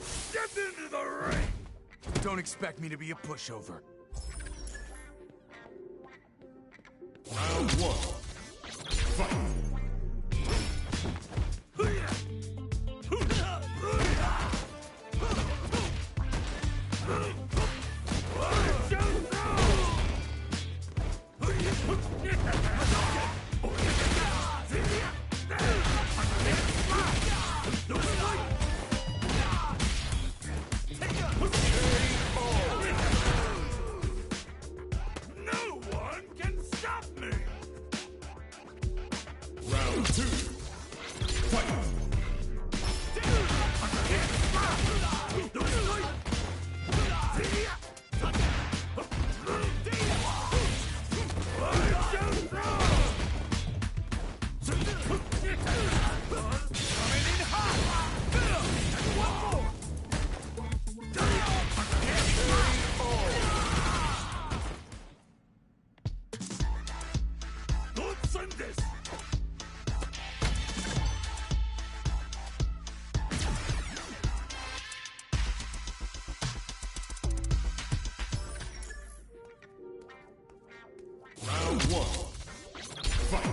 Step into the ring! Don't expect me to be a pushover. Round one. Fight! Round one. Fight!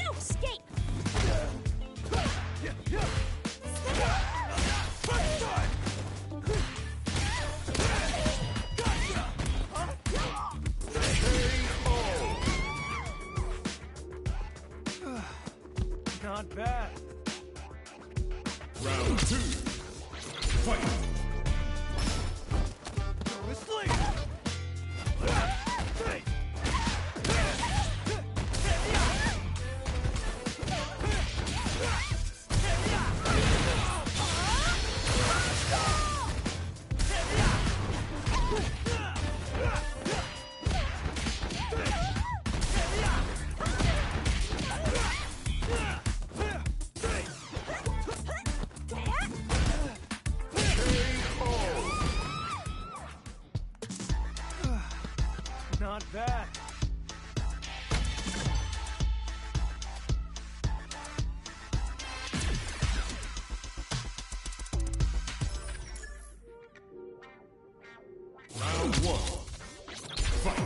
No escape! Not bad. Round two. Fight! Go to sleep! Not bad. Round one. Fight!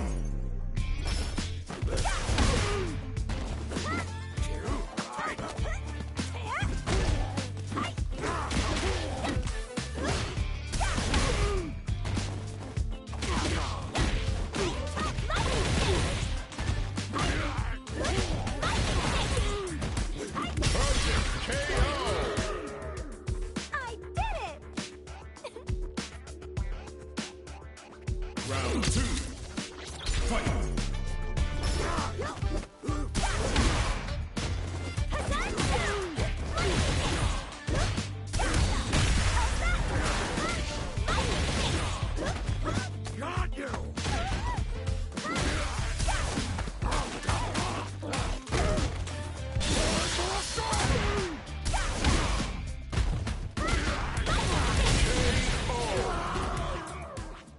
Round two. Fight! Got you!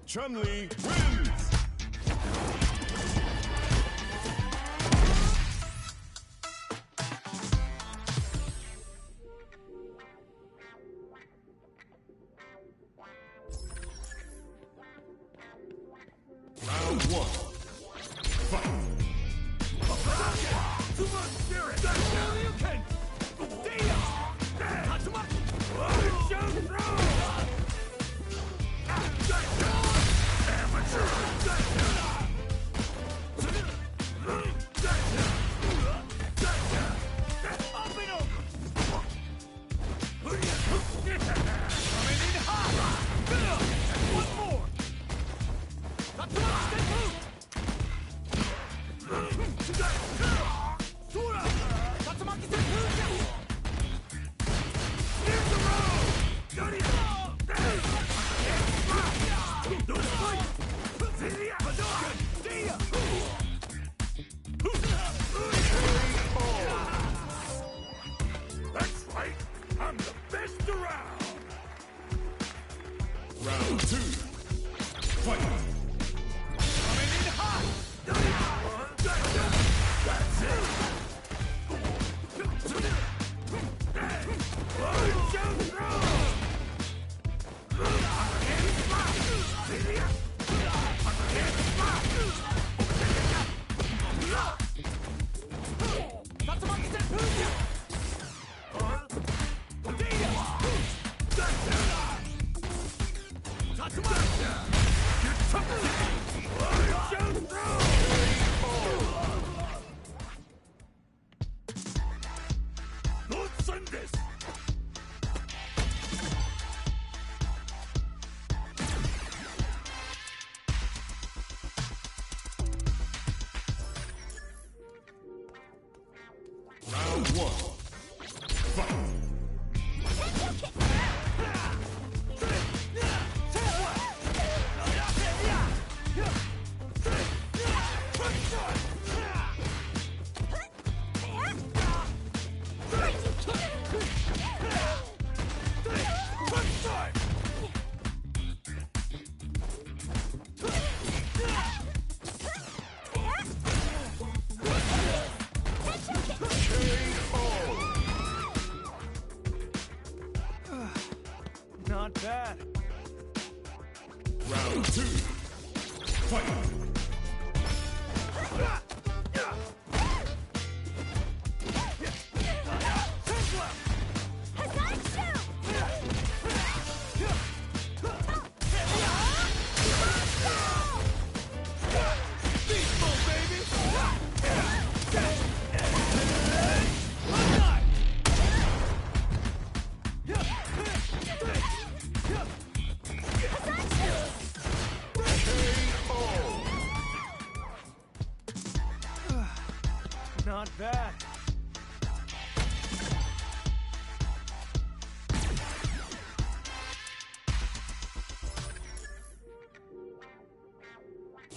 Chun-Li wins! Round one. Fight! Too much spirit! That's all you can! Amateur! Round one. Fight. Not bad. Round two. Fight. Not bad.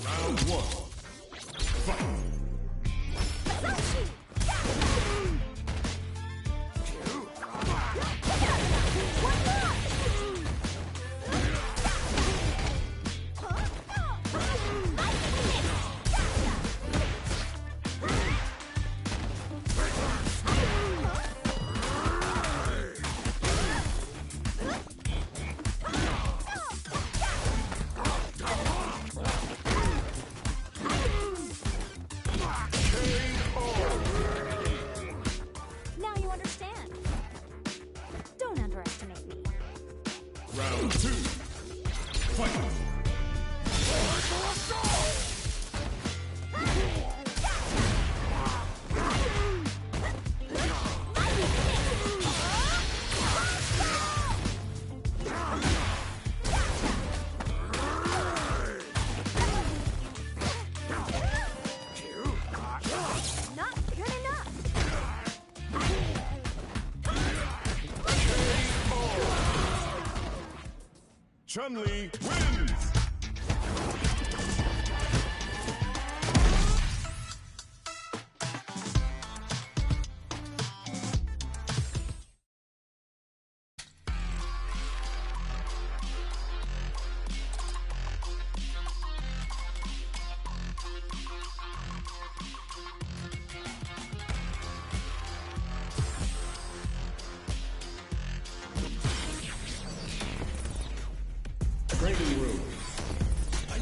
Round one. Fight. Now you understand. Don't underestimate me. Round two. Fight. Not good enough. Chun-Li wins! Training room.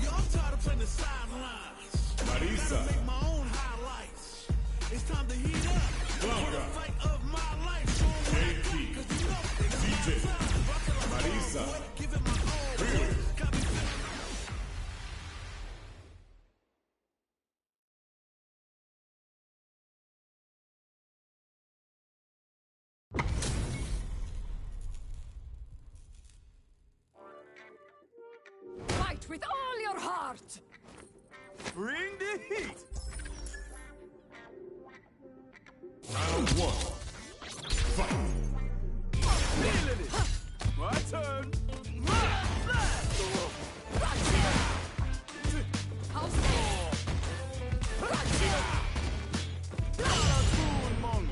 Y'all tired of playing the sidelines. Marisa. Make my own highlights. It's time to heat up. For the fight of my life. Show 'em what I JP. got, 'cause you know they got DJ. my time. Rockin' on my Marisa. own, boy. Give it my all. Real. Got me feeling. Fight with all your heart. Bring the heat. Round one. Fight. Feeling it. My turn. Raccoon monk.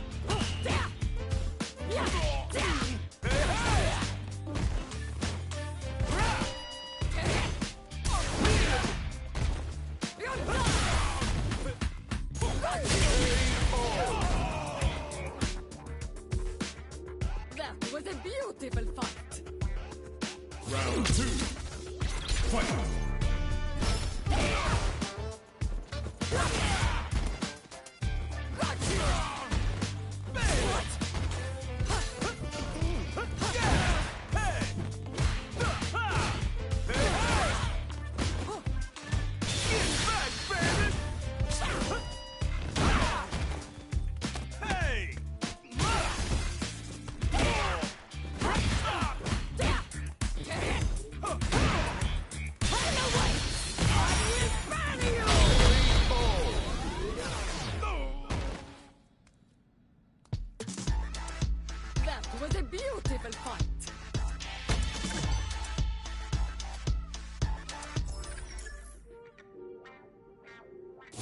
beautiful fight.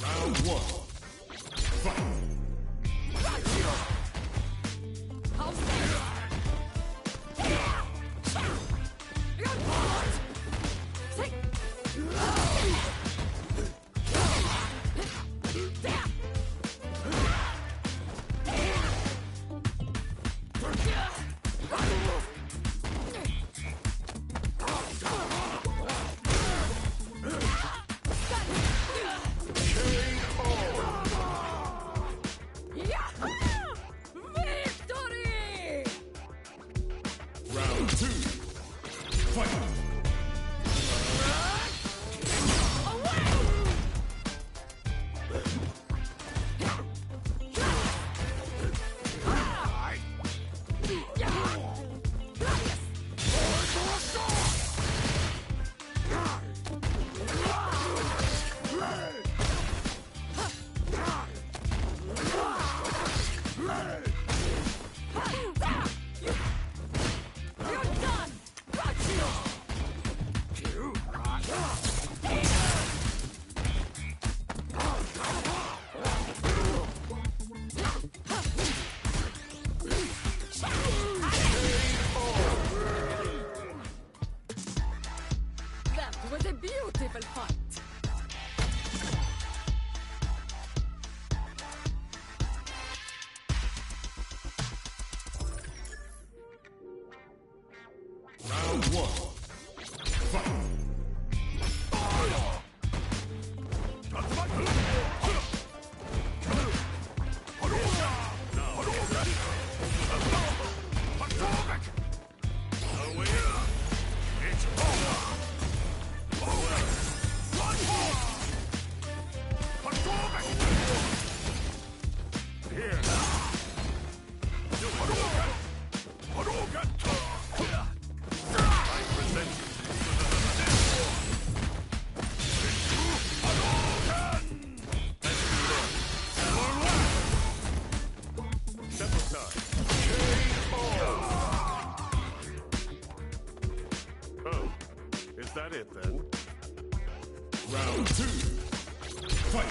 Round one. Fight. Victory! Round two. Fight. That was a beautiful fight. Round one. Fight. Oh, is that it then? Round two. Fight.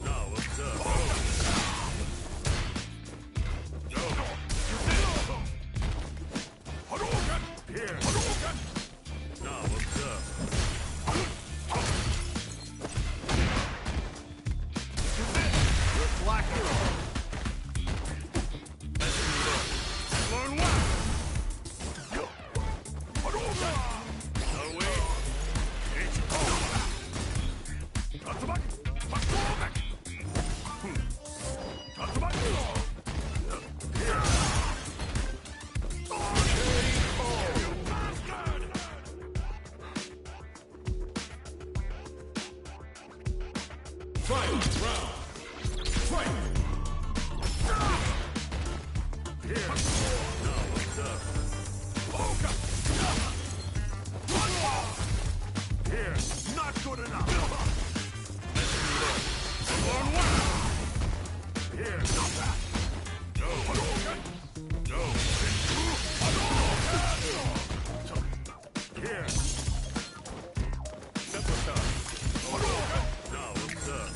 Now observe. Here. Now observe. Black Hero. Learn one. Away. Fight! Round! Fight! Here! Now observe. Here! Not good enough! On one! Here! Go! Go! Here! Step aside. Now observe.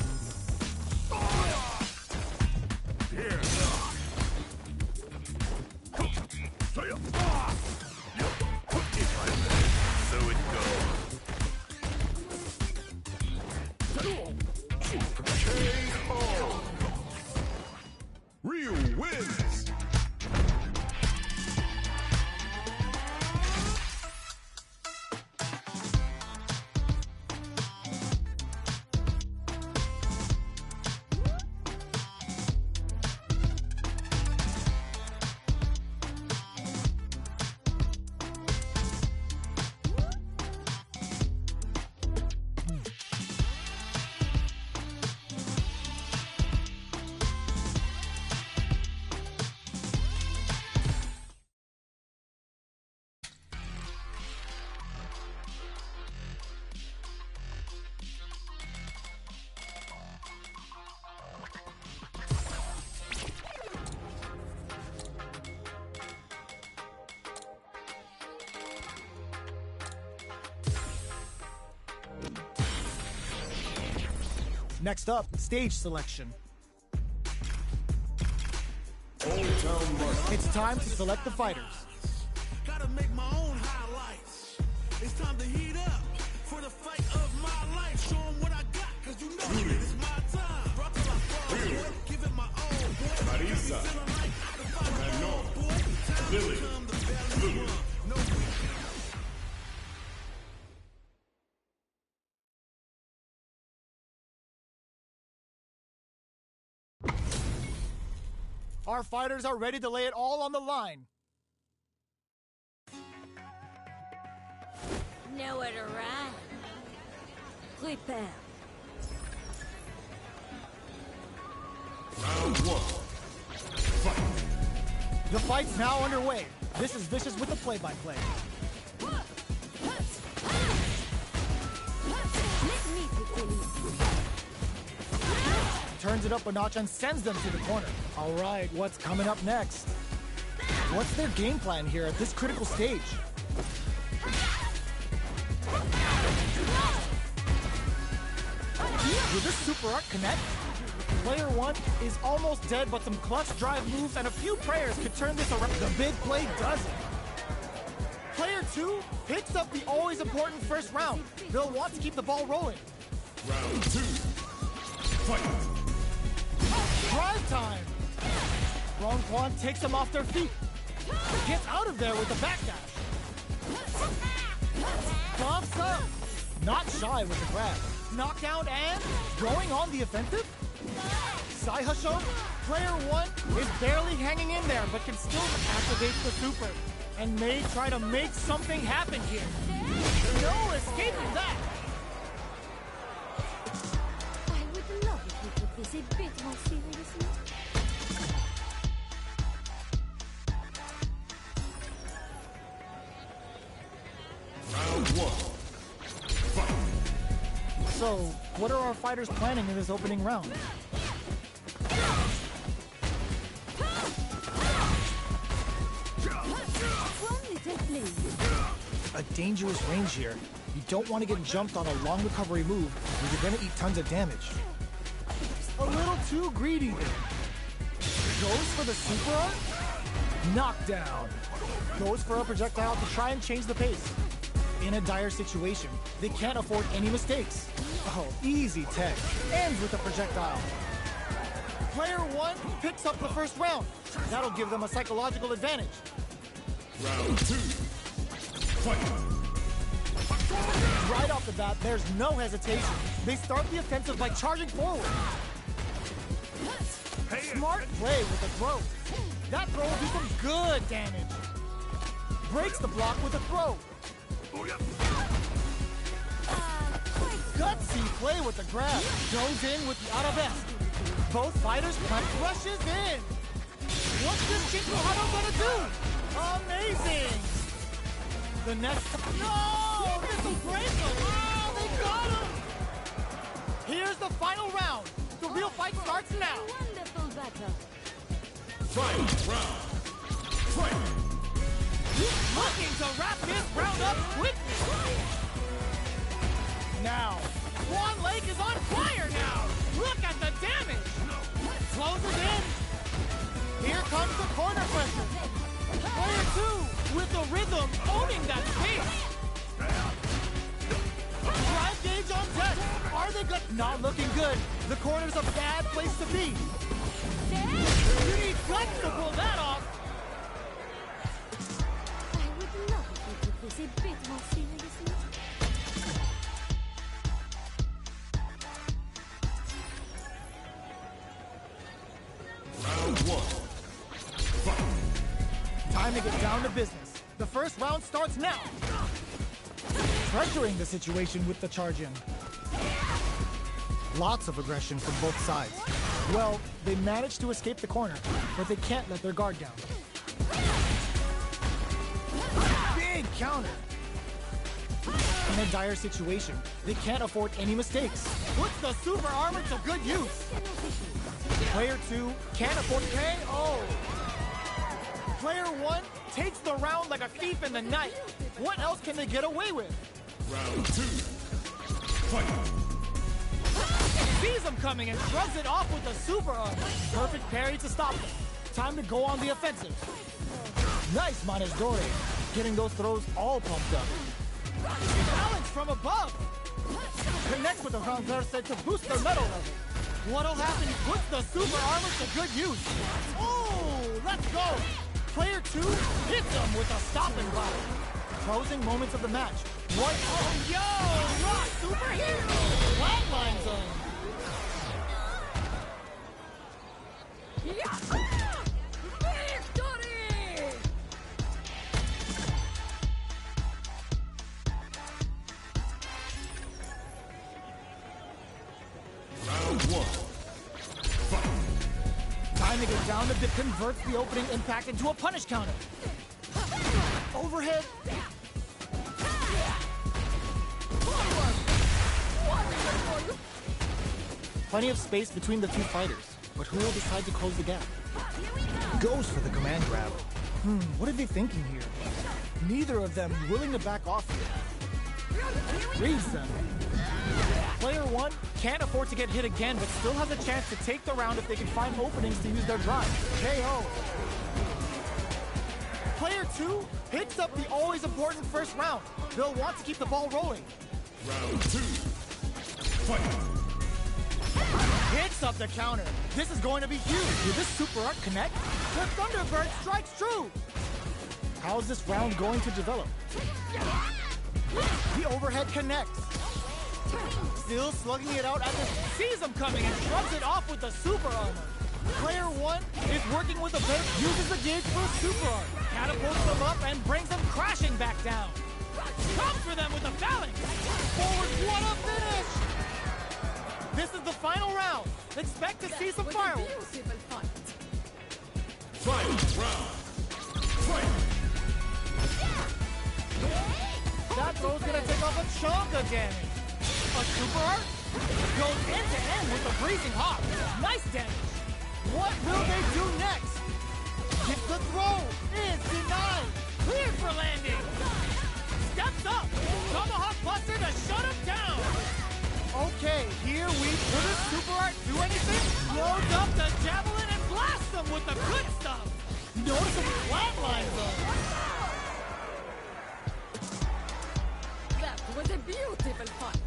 Next up, stage selection. Old Town Market. It's time to select the fighters. Gotta make my own highlights. It's time to heat up for the fight of my life. Show 'em what I got, cause you know it is my time. Rock till I fall, boy. Give it my all, boy. Marisa. Feeling like I can fight it Manon. all, boy. Time to Lily. become the valley Lulu. one. No weakness. Our fighters are ready to lay it all on the line. Nowhere to run. Prepare. Round 1. Fight. The fight's now underway. This is Vicious with the play-by-play. Let me take the lead. Turns it up a notch and sends them to the corner. All right, what's coming up next? What's their game plan here at this critical stage? Will this super art connect? Player 1 is almost dead, but some clutch drive moves and a few prayers could turn this around. The big play doesn't. Player 2 picks up the always important first round. They'll want to keep the ball rolling. Round 2. Fight. Drive time! Ron Quan takes them off their feet. Gets out of there with the backdash. Pops up. Not shy with the grab. Knockdown and going on the offensive? Sai Hashon, player 1 is barely hanging in there, but can still activate the super. And may try to make something happen here. No escaping that! I would love if you took this a bit more seriously. Round 1. Fight. So, what are our fighters planning in this opening round? One little please. A dangerous range here. You don't want to get jumped on a long recovery move, or you're gonna eat tons of damage. A little too greedy there. Goes for the super art? Knockdown. Goes for a projectile to try and change the pace. In a dire situation, they can't afford any mistakes. Oh, easy tech. Ends with a projectile. Player 1 picks up the first round. That'll give them a psychological advantage. Round 2. Fight. Right off the bat, there's no hesitation. They start the offensive by charging forward. Smart play with a throw. That throw will do some good damage. Breaks the block with a throw. Gutsy play with the grab. Goes in with the arabesque. Both fighters rushes in. What's this Chico Hado gonna do? Amazing! The next... No! This will break him! Oh, they got him! Here's the final round. The real fight starts now. Wonderful battle. Fight. Round. Fight. Looking to wrap this round up quickly. Now, Swan Lake is on fire now. Look at the damage. Closes in. Here comes the corner pressure. Player 2 with the rhythm owning that space. Drive gauge on deck. Are they good? Not looking good. The corner's a bad place to be. You need guts to pull that off. I would love if you took this a bit more seriously. Round 1. Fight. Time to get down to business. The first round starts now. Pressuring the situation with the charge in. Lots of aggression from both sides. Well, they managed to escape the corner, but they can't let their guard down. Big counter. In a dire situation, they can't afford any mistakes. Puts the super armor to good use. Player 2 can't afford KO. Player 1 takes the round like a thief in the night. What else can they get away with? Round 2. Fight. Sees them coming and shrugs it off with the super arm. Perfect parry to stop them. Time to go on the offensive. Nice Manasdori. Getting those throws all pumped up. Balance from above. Connects with the renverse to boost their metal level. What'll happen? He puts the super armor to good use. Oh, let's go. Player 2 hits him with a stopping block. Closing moments of the match. What? Oh, yo! Rock superhero! Flatlines him. Yeah! Victory! Round 1. Time to get down. The dip converts the opening impact into a punish counter. Overhead. Plenty of space between the two fighters, but who will decide to close the gap? Goes for the command grab. What are they thinking here? Neither of them willing to back off here. Reads them. Player 1 can't afford to get hit again, but still has a chance to take the round if they can find openings to use their drive. KO. Player 2 picks up the always important first round. They'll want to keep the ball rolling. Round 2. Fight. Hits up the counter. This is going to be huge. Will this super art connect? The Thunderbird strikes true. How's this round going to develop? The overhead connects. Still slugging it out as it sees him coming and shrugs it off with the super armor. Player 1 is working with a bait, uses the gauge for a super arm, catapults them up and brings them crashing back down. Comes for them with a phalanx. Forward, what a finish! This is the final round. Expect to see some Was a fireworks. beautiful fight. Final round. Fight. That throw's gonna take off a chunk of damage. A super art goes end to end with a freezing hop. Nice damage. What will they do next? If the throw is denied. Cleared for landing. Steps up. Tomahawk Buster to shut him down. Okay, here will this super art do anything? Loads up the javelin and blasts them with the good stuff. Notice some flatlines though. That was a beautiful fight.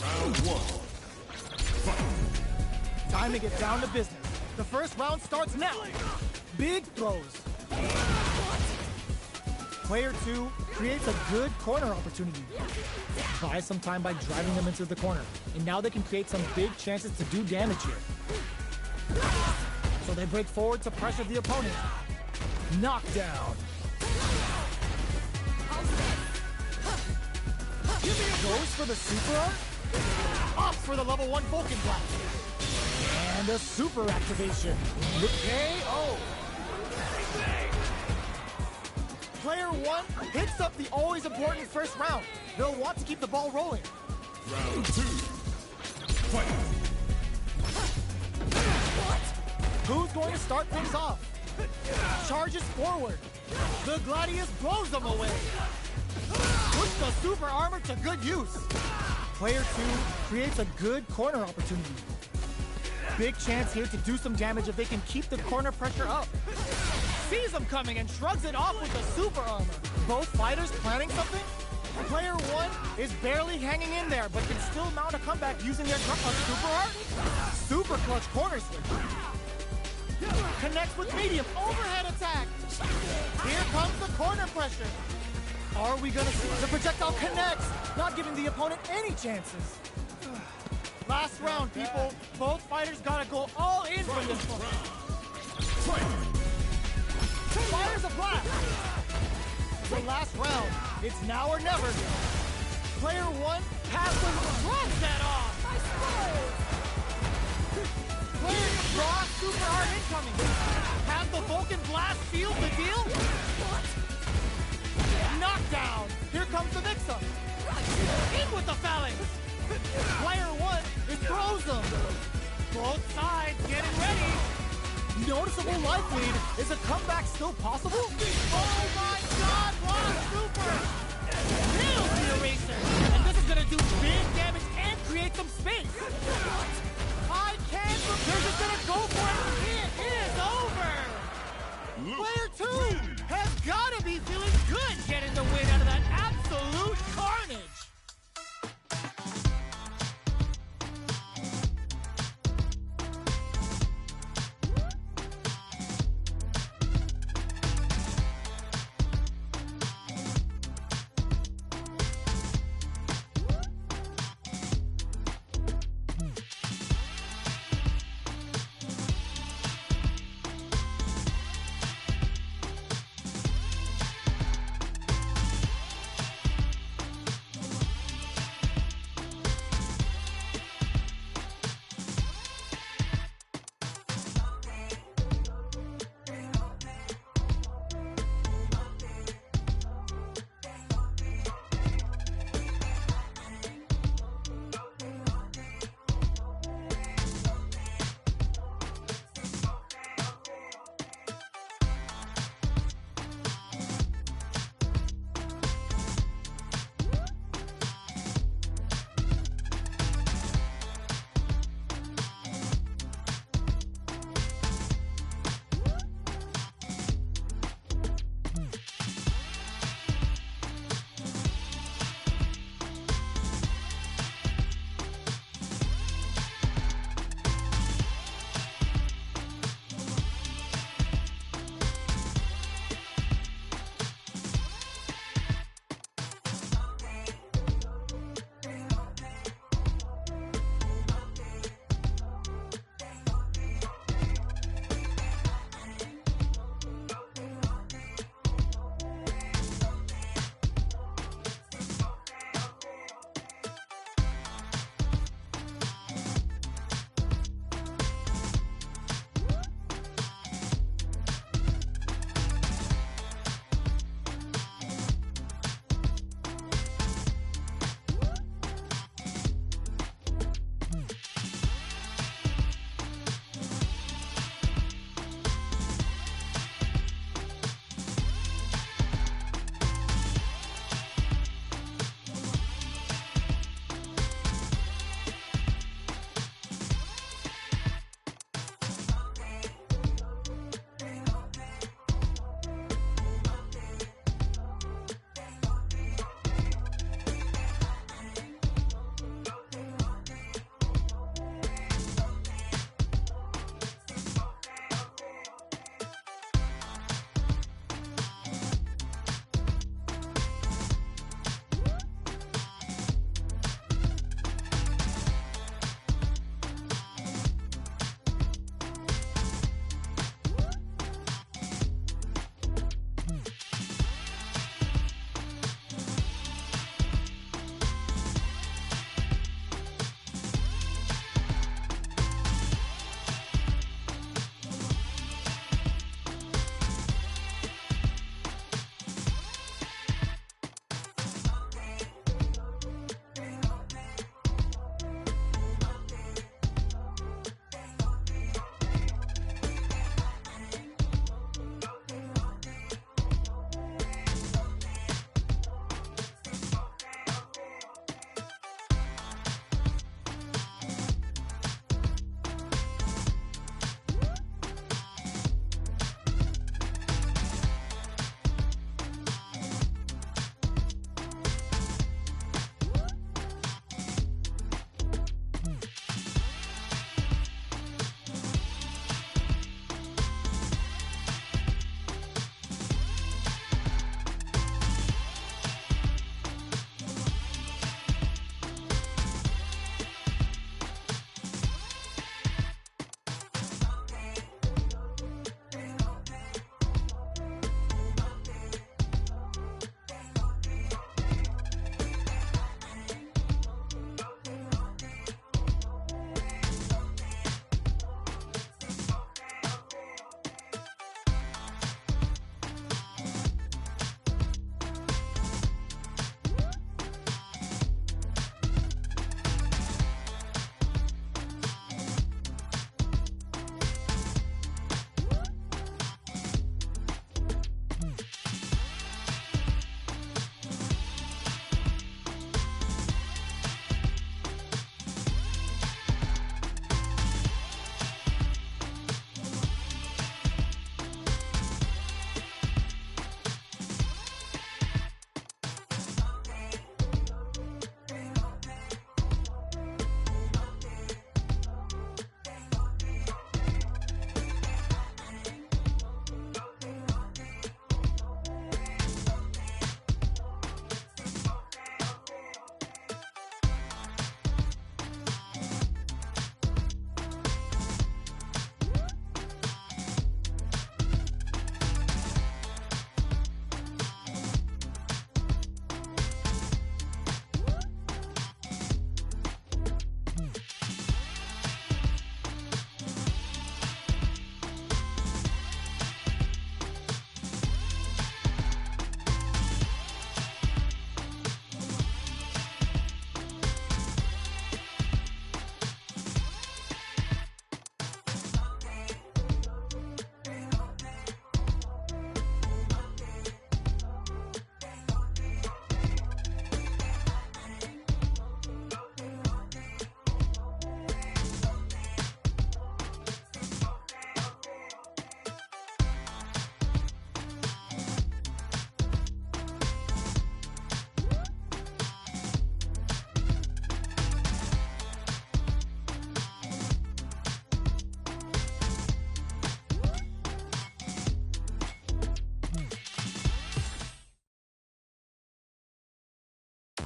Round 1. Fight. Time to get down to business. The first round starts now. Big throws. Player 2 creates a good corner opportunity. Buys some time by driving them into the corner. And now they can create some big chances to do damage here. So they break forward to pressure the opponent. Knockdown. Goes for the super art. Opts for the level 1 Vulcan Blast. And a super activation. The KO. Player 1 picks up the always important first round. They'll want to keep the ball rolling. Round 2. Fight. Who's going to start things off? Charges forward. The Gladius blows them away. Puts the super armor to good use. Player 2 creates a good corner opportunity. Big chance here to do some damage if they can keep the corner pressure up. Sees them coming and shrugs it off with the super armor. Both fighters planning something? Player 1 is barely hanging in there, but can still mount a comeback using their super art. Super clutch corner switch. Connects with medium overhead attack. Here comes the corner pressure. Are we gonna see the projectile connects, not giving the opponent any chances? Last round, people. Both fighters gotta go all in from this one. Fires a blast. The last round. It's now or never. Player 1 has to drops that off. Player draw super hard incoming. Has the Vulcan Blast sealed the deal? Knockdown. Here comes the mix-up. In with the phalanx. Player 1 is throws them. Both sides getting ready. noticeable life lead. Is a comeback still possible? Oh my god, Rock Super! Nails the eraser! And this is gonna do big damage and create some space! I can't believe they're just gonna go for it! It is over! Player 2 Has gotta be feeling good getting the win out of that absolute carnage!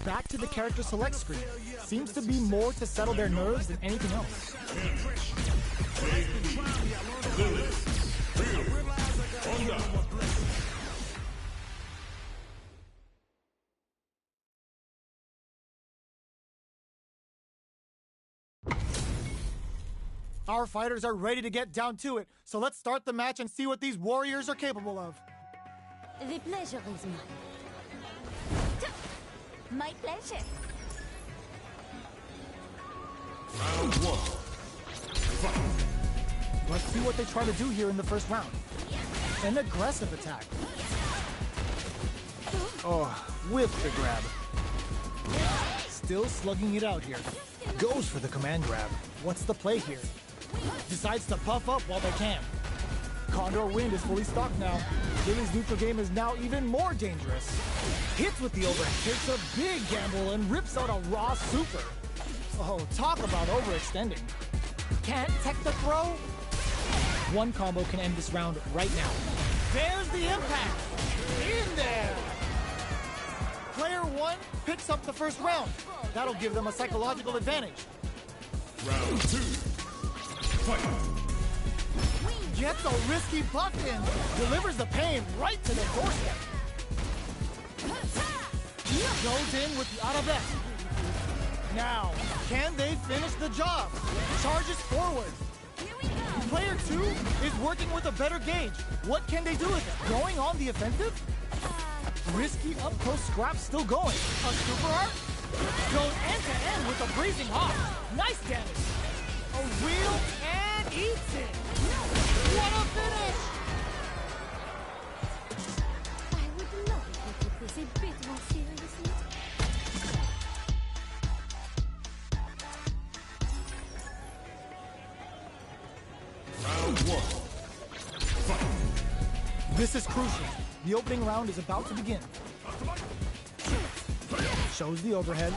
back to the character select screen. Seems to be more to settle their nerves than anything else. Our fighters are ready to get down to it, so let's start the match and see what these warriors are capable of. The pleasure is mine. My pleasure. Round one. Fight. Let's see what they try to do here in the first round. An aggressive attack. Oh, with the grab. Still slugging it out here. Goes for the command grab. What's the play here? Decides to puff up while they can. Condor Wind is fully stocked now. Billy's neutral game is now even more dangerous. Hits with the overhead, takes a big gamble and rips out a raw super. Oh, talk about overextending. Can't tech the throw? One combo can end this round right now. There's the impact! In there! Player one picks up the first round. That'll give them a psychological advantage. Round two. Fight. Gets a risky buck in. Delivers the pain right to the doorstep. Goes in with the arabesk. Now, can they finish the job? Charges forward. Player two is working with a better gauge. What can they do with it? Going on the offensive? Risky up-close scrap still going. A super art? Goes end-to-end with a freezing hot. Nice damage. A wheel and eats it. What a finish! I would love it if you took this a bit more seriously. Round one. Fight. This is crucial. The opening round is about to begin. Shows the overhead.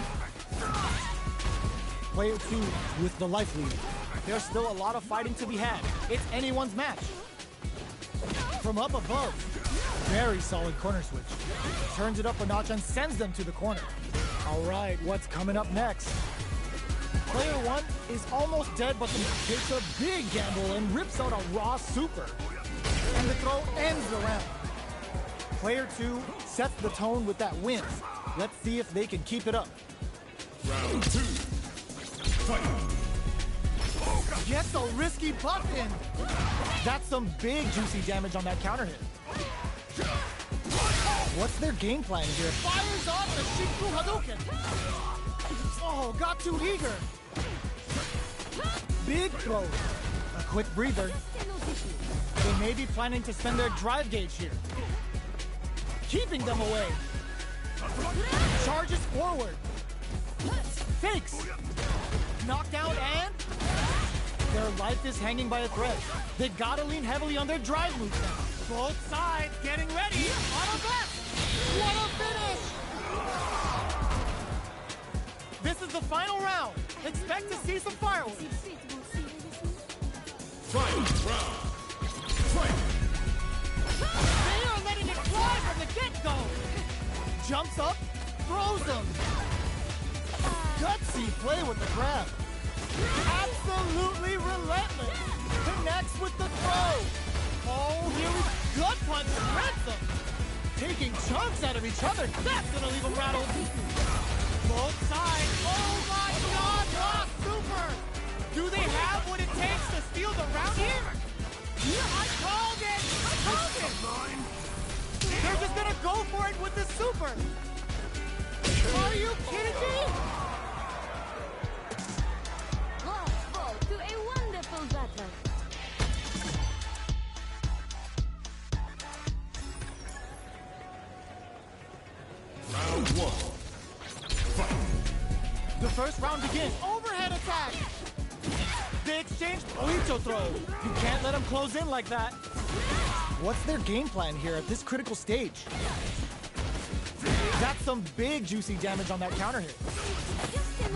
Player two with the life lead. There's still a lot of fighting to be had. It's anyone's match. From up above, very solid corner switch. Turns it up a notch and sends them to the corner. All right, what's coming up next? Player one is almost dead, but takes a big gamble and rips out a raw super. And the throw ends the round. Player two sets the tone with that win. Let's see if they can keep it up. Round two. Fight. Gets a risky buff in. That's some big juicy damage on that counter hit. What's their game plan here? Fires off the Shinku Hadouken. Oh, got too eager. Big throw. A quick breather. They may be planning to spend their drive gauge here. Keeping them away. Charges forward. Fakes. Knockdown and... Their life is hanging by a thread. They gotta lean heavily on their drive moves now. Both sides getting ready. On a best. What a finish! This is the final round. Expect to see some fireworks. Fight. Round. Fight. They are letting it fly from the get-go! Jumps up, throws them. Gutsy play with the grab. Absolutely relentless. Connects with the throw. Oh, here we gut punch shreds them. Taking chunks out of each other. That's gonna leave them rattled. Both sides. Oh my God, raw super. Do they have what it takes to steal the round here? I called it. I called it. They're just gonna go for it with the super. Are you kidding me? Bravo to a wonderful battle. Round one. Fight. The first round begins. Overhead attack. They exchange Oicho throw. You can't let them close in like that. What's their game plan here at this critical stage? That's some big juicy damage on that counter hit.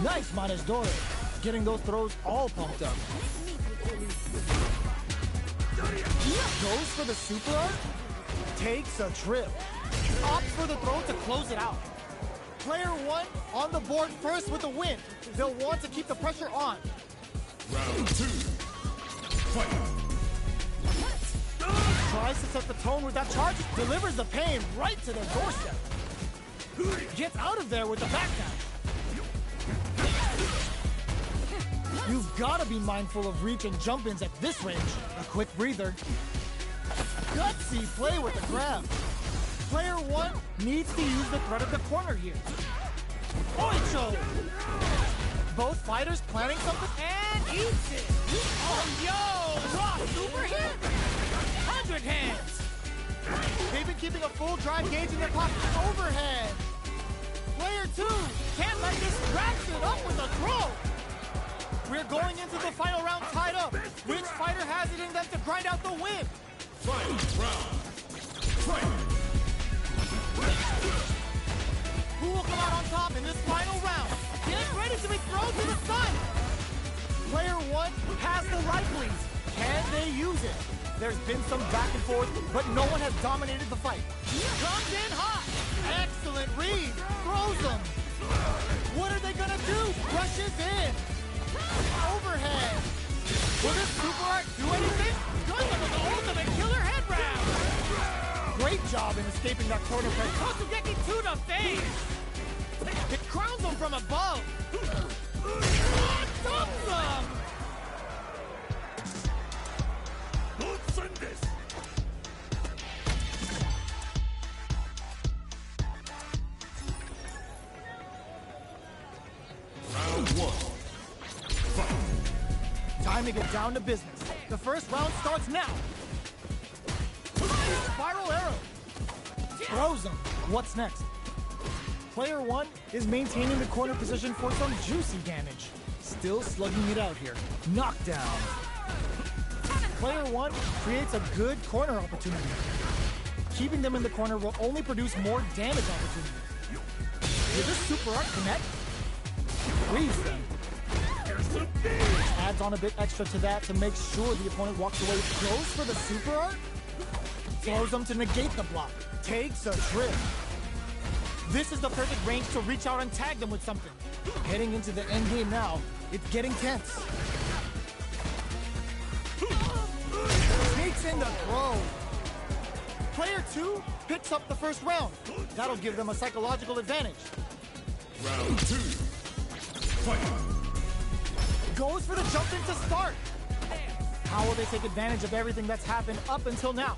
Nice Manes Dore. Getting those throws all pumped up. Goes for the super art. Takes a trip. Opts for the throw to close it out. Player 1 on the board first with a win. They'll want to keep the pressure on. Round 2. Fight. Tries to set the tone with that charge, delivers the pain right to their doorstep. Gets out of there with the backdown. You've got to be mindful of reach and jump-ins at this range. A quick breather. Gutsy play with the grab. Player 1 needs to use the threat of the corner here. Oicho! Both fighters planning something and eats it. Oh, yo! Raw super hit! 100 hands! They've been keeping a full drive gauge in their pocket. Overhead! Player 2 can't let this ratchet up with a throw! We're going into the final round tied up. Which fighter has it in them to grind out the win? Final round. Fight. Who will come out on top in this final round? Get ready to be thrown to the sun! Player 1 has the right lead. Can they use it? There's been some back and forth, but no one has dominated the fight. Comes in hot. Excellent read. Throws them. What are they gonna do? Rushes in. Overhead. Will this super art do anything? Does them with the ultimate killer head round. Great job in escaping that corner press. Kosugeki to the face! It crowns them from above. Dumps them! Let's end this. Round 1. Fight. Time to get down to business. The first round starts now. Spiral arrow. Throws him. What's next? Player 1 is maintaining the corner position for some juicy damage. Still slugging it out here. Knockdown. Player 1 creates a good corner opportunity. Keeping them in the corner will only produce more damage opportunities. Will this super art connect? Freeze them. Adds on a bit extra to that to make sure the opponent walks away. Goes for the super art. Throws them to negate the block. Takes a trip. This is the perfect range to reach out and tag them with something. Heading into the end game now, it's getting tense. Takes in the throw. Player 2 picks up the first round. That'll give them a psychological advantage. Round 2. Fight. Goes for the jump in to start. How will they take advantage of everything that's happened up until now?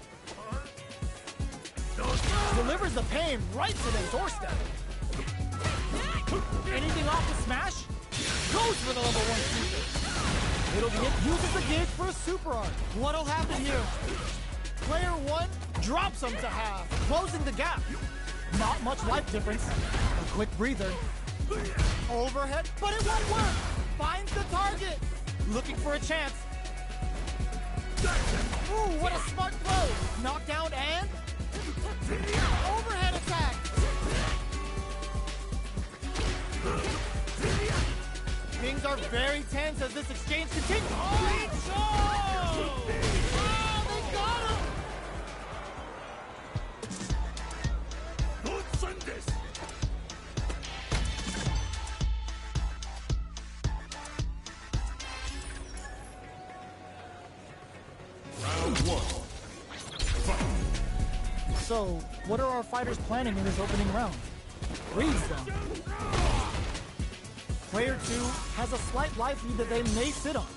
Delivers the pain right to their doorstep. Anything off the smash? Goes for the level 1 super. It'll be it. Uses the gauge for a super art. What'll happen here? Player 1 drops him to half, closing the gap. Not much life difference. A quick breather. Overhead, but it won't work. Finds the target. Looking for a chance. Ooh, what a smart throw. Knockdown and overhead attack. Things are very tense as this exchange continues. Great show! Oh, they got him! Let's end this. Round 1. Fight. So, what are our fighters planning in this opening round? Freeze them. Player 2 has a slight life lead that they may sit on.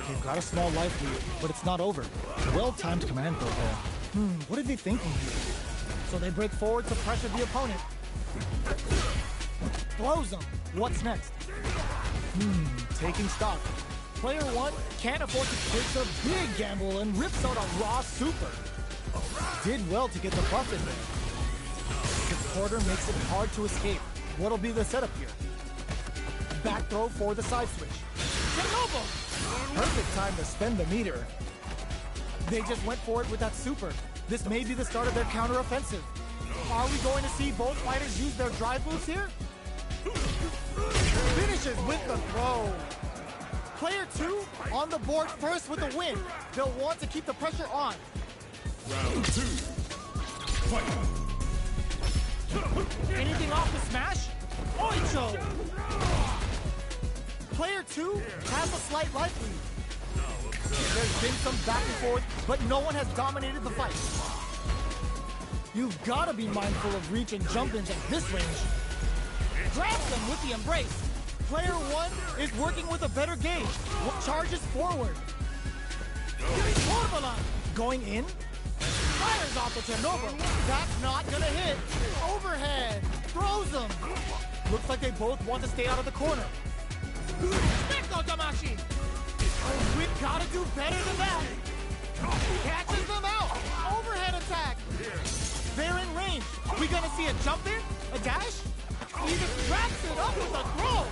They've got a small life lead, but it's not over. Well-timed command throw there. What are they thinking here? So they break forward to pressure the opponent. Throws them. What's next? Taking stock. Player 1 can't afford to take a big gamble and rips out a raw super. Did well to get the buff in there. The quarter makes it hard to escape. What'll be the setup here? Back throw for the side switch. Perfect time to spend the meter. They just went for it with that super. This may be the start of their counter-offensive. Are we going to see both fighters use their drive moves here? Finishes with the throw. Player 2 on the board first with a win. They'll want to keep the pressure on. Round 2. Fight. Anything off the smash? Oicho! Player 2 has a slight life lead. There's been some back and forth, but no one has dominated the fight. You've got to be mindful of reach and jump-ins at this range. Grabs them with the embrace. Player 1 is working with a better gauge. Charges forward. Torvala Going in. fires off the Chernobyl. That's not gonna hit. Overhead. Throws him. Looks like they both want to stay out of the corner. Meko Damashi. We gotta do better than that. Catches them out. Overhead attack. They're in range. We gonna see a jump in? A dash? He just wraps it up with a throw.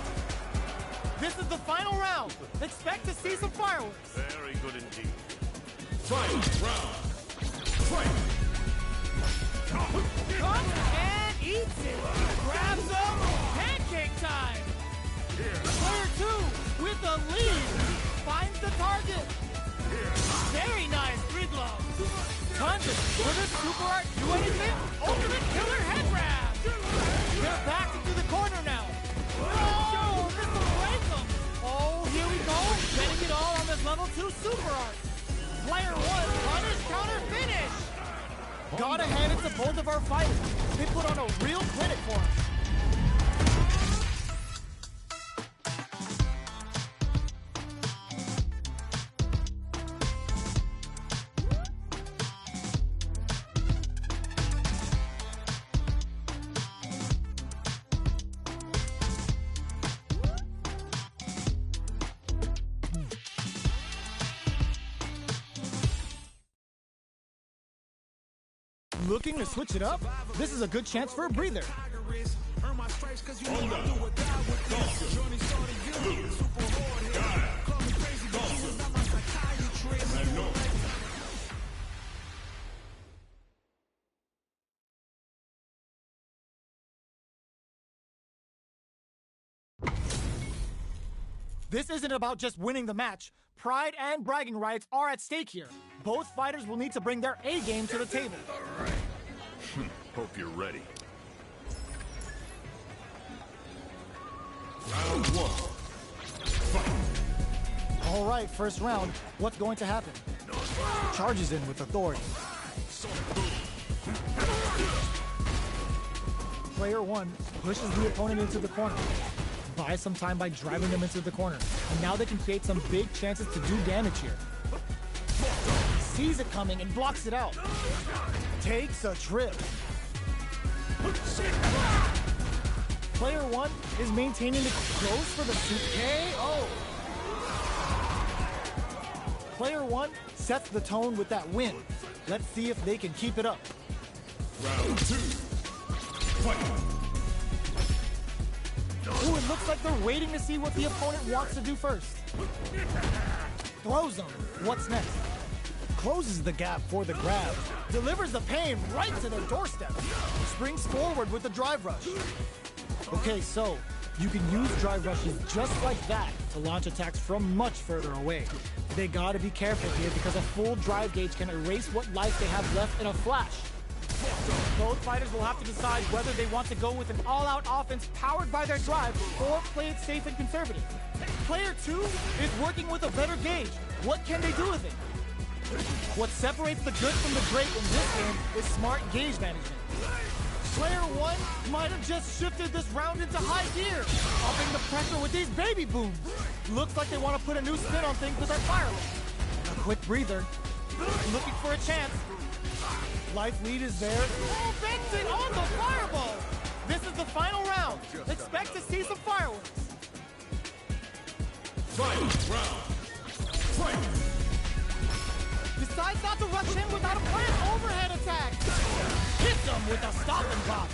This is the final round. Expect to see some fireworks. Very good indeed. Fight round. Fight. Comes and eats it. Grabs them. Pancake time. Player 2 with the lead. Finds the target. Very nice. Three gloves. Tons. Will this super art do anything? Ultimate killer head grab. They're back into the corner now. Oh, this will break them. Oh, here we go. Betting it all on this level 2 super art. Player 1, punish, counter, finish. Gotta hand it to both of our fighters. They put on a real clinic for us. Looking to switch it up? This is a good chance for a breather. Earn my stripes 'cause you know I do or die with this. Journey started young, super hard hit. Call me crazy, but you was not my psychiatrist. This isn't about just winning the match. Pride and bragging rights are at stake here. Both fighters will need to bring their A game to the table. All right. Hope you're ready. Round 1. Fight. All right, first round. What's going to happen? Charges in with authority. Player 1 pushes the opponent into the corner. Buys some time by driving them into the corner. And now they can create some big chances to do damage here. Sees it coming and blocks it out. Takes a trip. Player 1 is maintaining the close for the KO. Player 1 sets the tone with that win. Let's see if they can keep it up. Round 2. Fight. Ooh, it looks like they're waiting to see what the opponent wants to do first. Throws them. What's next? Closes the gap for the grab. Delivers the pain right to their doorstep. Springs forward with the drive rush. Okay, so you can use drive rushes just like that to launch attacks from much further away. They gotta be careful here because a full drive gauge can erase what life they have left in a flash. Both fighters will have to decide whether they want to go with an all-out offense powered by their drive or play it safe and conservative. Player 2 is working with a better gauge. What can they do with it? What separates the good from the great in this game is smart gauge management. Player 1 might have just shifted this round into high gear, upping the pressure with these baby booms. Looks like they want to put a new spin on things with their firelight. A quick breather. Looking for a chance. Life lead is there. Oh, Benson on the fireball! This is the final round. Expect to see some fireworks. Fight round. Fight. Decides not to rush in without a plan. Overhead attack. Hits him with a stop and pop.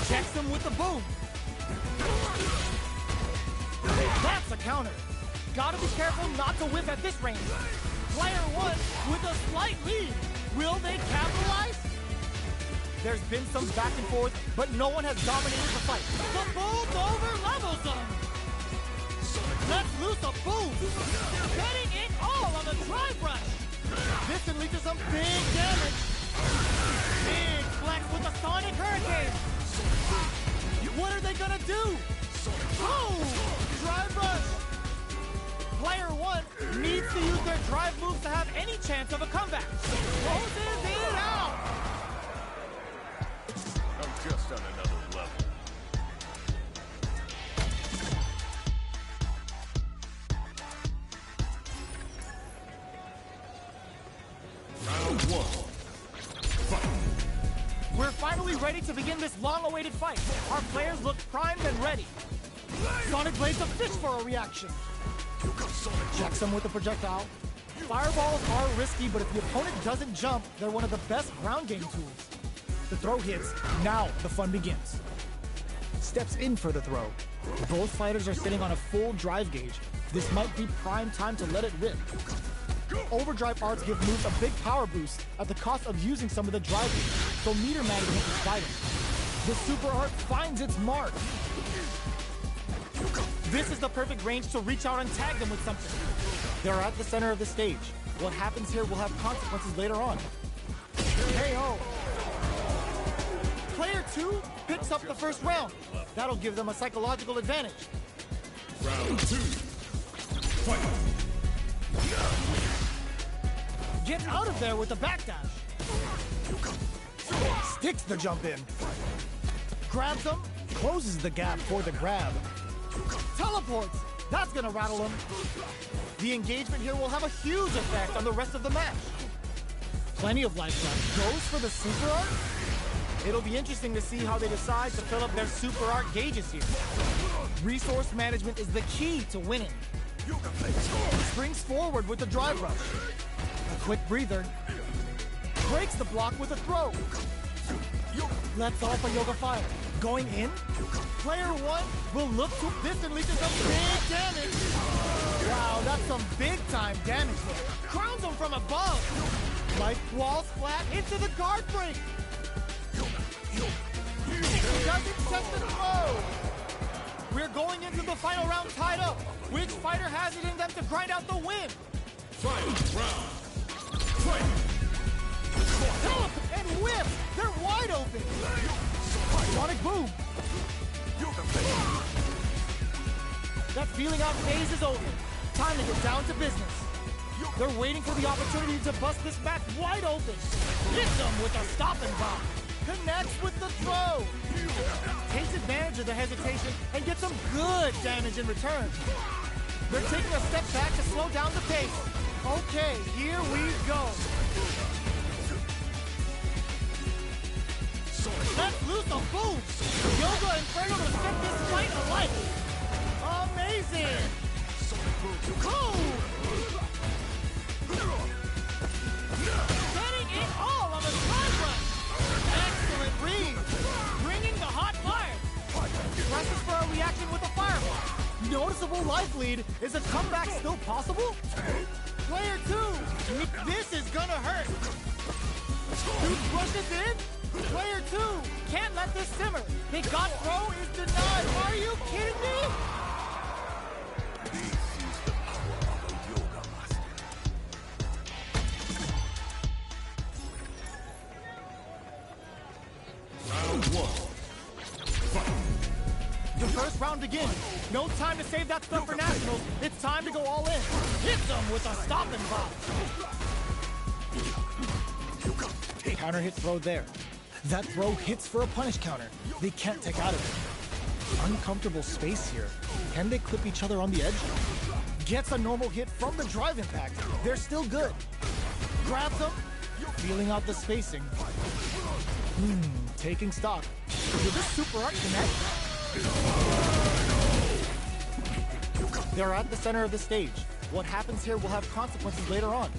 Checks him with the boom. That's a counter. Gotta be careful not to whip at this range. Player 1 with a slight lead. Will they capitalize? There's been some back and forth, but no one has dominated the fight. The bulldozer levels them. Let's loose a boom. Betting it all on the drive rush. This can lead to some big damage. with a Sonic Hurricane! What are they gonna do? Oh! Drive Rush! Player 1 needs to use their drive moves to have any chance of a comeback. Closes it out! I'm just on another level. Round 1. Fight. We're finally ready to begin this long-awaited fight. Our players look primed and ready. Sonic Blade's a fish for a reaction. Checks him with a projectile. Fireballs are risky, but if the opponent doesn't jump, they're one of the best ground game tools. The throw hits. Now the fun begins. Steps in for the throw. Both fighters are sitting on a full drive gauge. This might be prime time to let it rip. Overdrive arts give moves a big power boost at the cost of using some of the drive gauge, so meter management is vital. The super art finds its mark. This is the perfect range to reach out and tag them with something. They're at the center of the stage. What happens here will have consequences later on. KO! Player 2 picks up the first round. That'll give them a psychological advantage. Round 2. Fight. Get out of there with the backdash. Sticks the jump in. Grabs him, closes the gap for the grab. Teleports! That's gonna rattle him. The engagement here will have a huge effect on the rest of the match. Plenty of life left. Goes for the super art? It'll be interesting to see how they decide to fill up their super art gauges here. Resource management is the key to winning. Springs forward with the drive rush. A quick breather. Breaks the block with a throw. Lets off a Yoga Fire. Going in, player 1 will look to this and lead to some big damage. Wow, that's some big-time damage there. Crowns him from above. Life walls flat into the guard break. Doesn't set the throw. We're going into the final round tied up. Which fighter has it in them to grind out the win? Final round. Fight. And whip! They're wide open! Sonic boom. That feeling out phase is over. Time to get down to business. They're waiting for the opportunity to bust this match wide open. Hits them with a stop and drop. Connects with the throw. Takes advantage of the hesitation and gets some good damage in return. They're taking a step back to slow down the pace. Okay, here we go. Let's lose the boom! Yoga Inferno to set this fight alight! Amazing! Boom! Setting it all on the drive rush! Excellent read! Bringing the hot fire! Presses for a reaction with a fireball. Noticeable life lead. Is a comeback still possible? Player 2! This is gonna hurt! Dude rushes in? Player 2 can't let this simmer. They got throw is denied. Are you kidding me? This is the power of a yoga master. Round 1. Fight. The first round begins. No time to save that stuff for nationals. It's time to go all in. Hits them with a stop and pop. Counter hit throw there. That throw hits for a punish counter. They can't take out of it. Uncomfortable space here. Can they clip each other on the edge? Gets a normal hit from the drive impact. They're still good. Grabs them. Feeling out the spacing. Taking stock. Did this super art connect? They're at the center of the stage. What happens here will have consequences later on.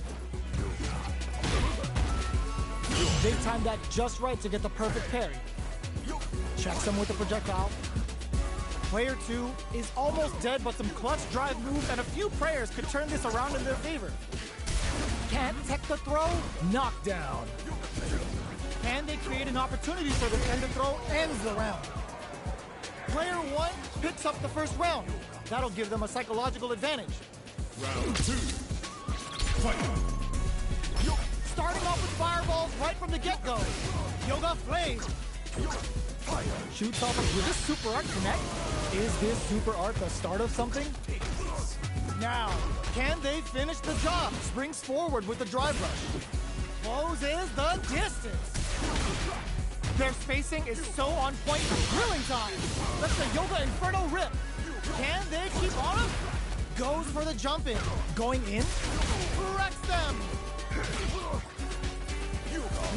They timed that just right to get the perfect parry. Checks him with a projectile. Player 2 is almost dead, but some clutch drive moves and a few prayers could turn this around in their favor. Can't tech the throw? Knockdown. Can they create an opportunity for this and the throw ends the round? Player 1 picks up the first round. That'll give them a psychological advantage. Round 2. Fight. Starting off with fireballs right from the get-go. Yoga Flame! Shoots off of... Will this super art connect? Is this super art the start of something? Now, can they finish the job? Springs forward with the drive rush. Closes the distance. Their spacing is so on point. Grilling time. That's the Yoga Inferno rip. Can they keep on him? Goes for the jump in. Going in. Wrecks them.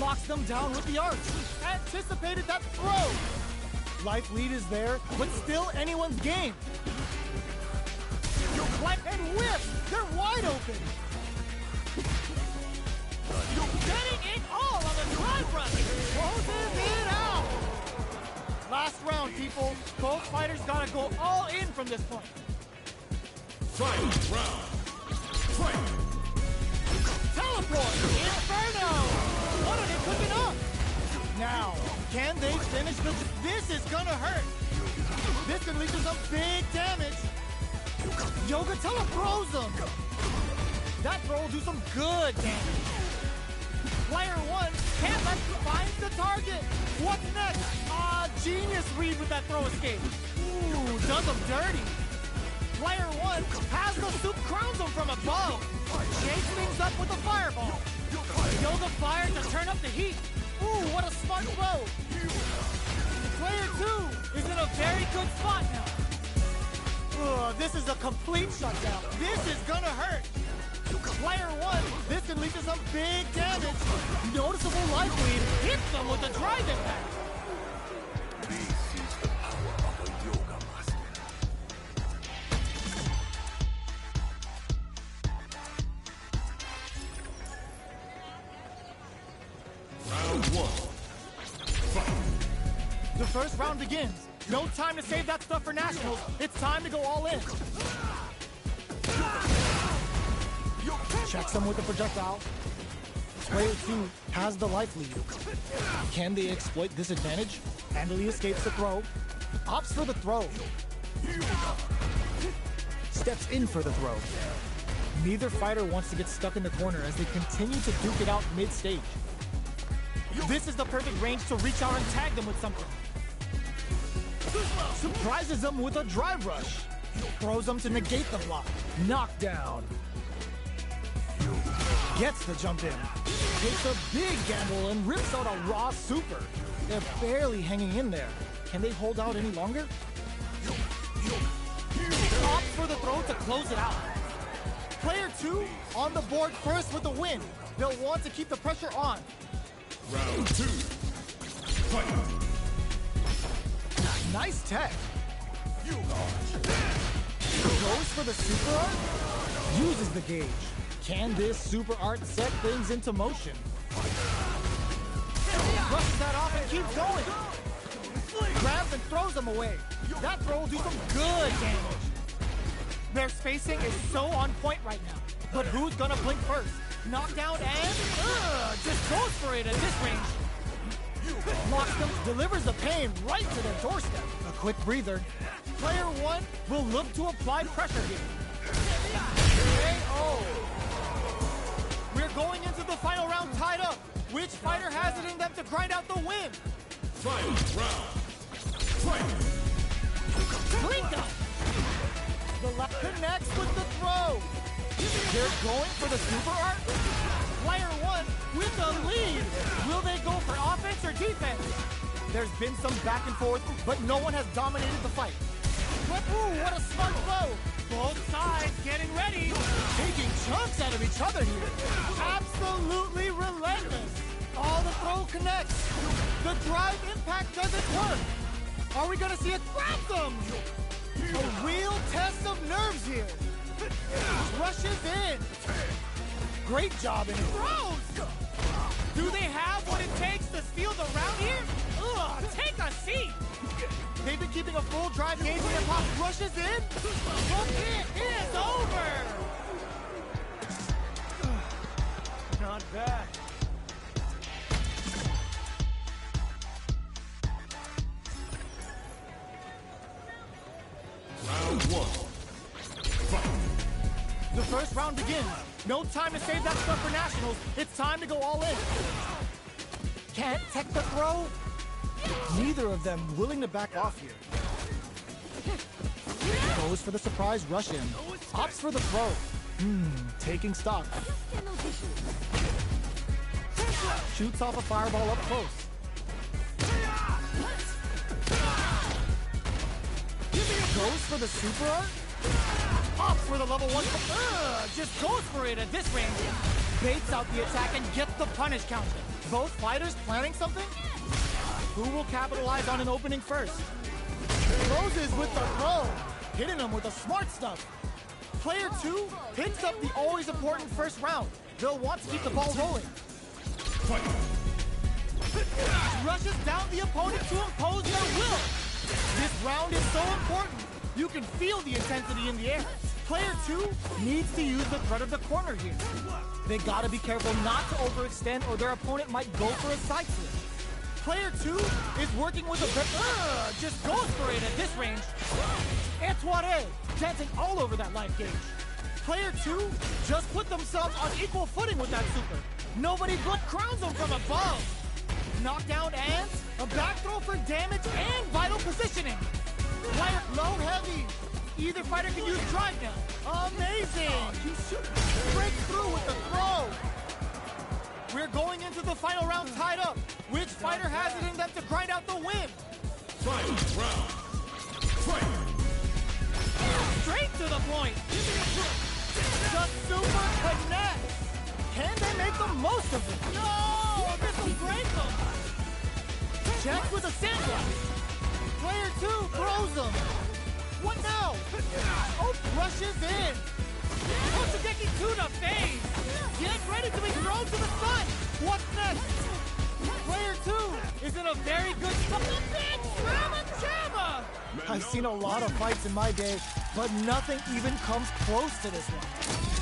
Locks them down with the arch. Anticipated that throw. Life lead is there, but still anyone's game. Clap and whip. They're wide open. Getting it all on the drive rush. Closes it out. Last round, people. Both fighters gotta go all in from this point. Final round. Fight! Teleport! Inferno! What are they cooking up? Now, can they finish the... This is gonna hurt. This can lead to some big damage. Yoga throws them. That throw will do some good damage. Player one can't let find the target. What's next? Genius read with that throw escape. Ooh, does them dirty. Player one has the soup, crowns him from above. Chase things up with a fireball. Yoga fire to turn up the heat. Ooh, what a smart throw. Player two is in a very good spot now. This is a complete shutdown. This is gonna hurt. Player one, this can lead to some big damage. Noticeable life lead hits them with a drive impact. This is the power of a yoga master. Round one. Fight! The first round begins. No time to save that stuff for nationals. It's time to go all in. Checks him with the projectile. Player two has the life lead. Can they exploit this advantage? Handily escapes the throw. Opts for the throw. Steps in for the throw. Neither fighter wants to get stuck in the corner as they continue to duke it out mid-stage. This is the perfect range to reach out and tag them with something. Surprises them with a drive rush. Throws them to negate the block. Knockdown. Gets the jump in. Takes a big gamble and rips out a raw super. They're barely hanging in there. Can they hold out any longer? Opts for the throw to close it out. Player two on the board first with the win. They'll want to keep the pressure on. Round two. Fight! Nice tech. Goes for the super art. Uses the gauge. Can this super art set things into motion? Brushes that off and keeps going. Grabs and throws them away. That throw will do some good damage. Their spacing is so on point right now. But who's gonna blink first? Knockdown and just goes for it at this range. Locks them, delivers the pain right to their doorstep. A quick breather. Player one will look to apply pressure here. KO. We're going into the final round tied up. Which fighter has it in them to grind out the win? Final round. Fight! Blink up. The left connects with the throw. They're going for the super art. Player one with the lead. Will they go for offense or defense? There's been some back and forth, but no one has dominated the fight. But ooh, what a smart throw. Both sides getting ready. Taking chunks out of each other here. Absolutely relentless. All the throw connects. The drive impact doesn't work. Are we gonna see a grab them? A real test of nerves here. Rushes in. Great job in throws. Do they have what it takes to steal the round here? Ugh, take a seat. They've been keeping a full drive gauge when their pop rushes in. But it is over. Not bad. Round one. Fight! The first round begins. No time to save that stuff for nationals. It's time to go all in. Can't tech the throw? Neither of them willing to back off here. Goes for the surprise rush in. Opts for the throw. Taking stock. Shoots off a fireball up close. Goes for the super art. Opts for the level 1. Just goes for it at this range. Baits out the attack and gets the punish counter. Both fighters planning something? Who will capitalize on an opening first? Closes with the throw, hitting him with the smart stuff. Player 2 picks up the always important first round. They'll want to keep the ball rolling. Rushes down the opponent to impose their will. This round is so important. You can feel the intensity in the air. Player 2 needs to use the threat of the corner here. They gotta be careful not to overextend or their opponent might go for a side switch. Player 2 is working with a just goes for it at this range. Etoile dancing all over that life gauge. Player 2 just put themselves on equal footing with that super. Nobody but crowns them from above. Knockdown and a back throw for damage and vital positioning. Player low heavy. Either fighter can use drive now. Amazing! Break through with the throw. We're going into the final round tied up. Which fighter has it in them to grind out the win? Final round. Fight. Straight to the point. The super connects. Can they make the most of it? No! This will break them. Check with a sandblast. Player 2 throws them. What now? Oh, rushes in. Toshigeki to the face. Get ready to be thrown to the sun. What's next? Player 2 is in a very good spot. I've seen a lot of fights in my day, but nothing even comes close to this one.